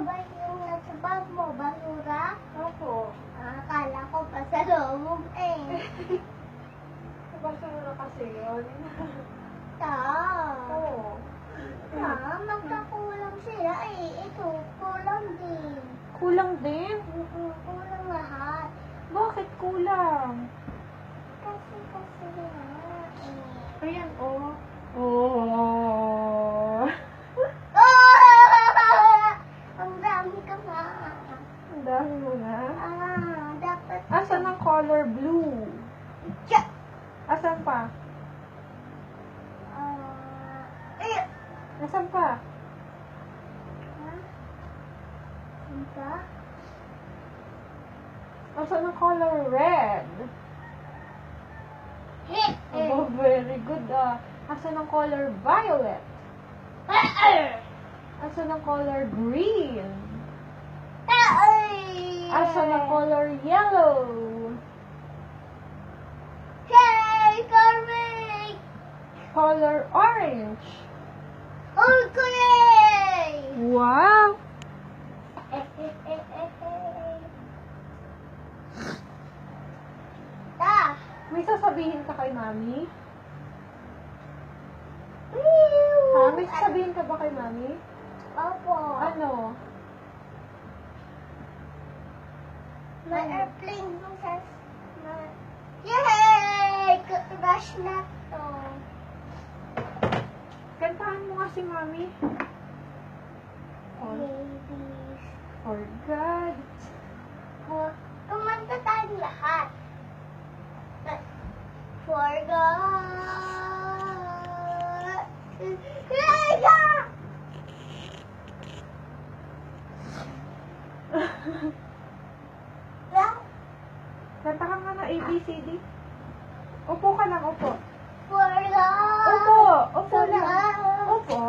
ba yung nasa bag mo? Basura? Opo. Akala ko pa sa loob eh. Basura kasi yun. Oo. Magkakulang sila eh. Ito, kulang din. Kulang din? Kulang lahat. Bakit kulang? Kasi nga eh. Ayan, oh. Oh. Ang dami ka nga. Ang dami mo na. Dapat. Asan ang color blue? Tiyak! Asan pa? Eh! Asan pa? Ano? Asan ang color red? Oh, very good. Asan ang color violet? Asan ang color green? Asan ang color yellow? Hey, Carmen! Color orange? Okay! Wow! Ta! May sasabihin ka kay mami? Woo! Ha? May sasabihin ka ba kay mami? Opo. Ano? May airplane mo sa... Yay! Crush na to. Kantahan mo nga si mami. Babies. For God. Kumanta tayo lahat. For God. Lega! Kantahan nga na ABCD. Upo ka lang, upo. For God. Upo! Upo lang. Upo. Upo.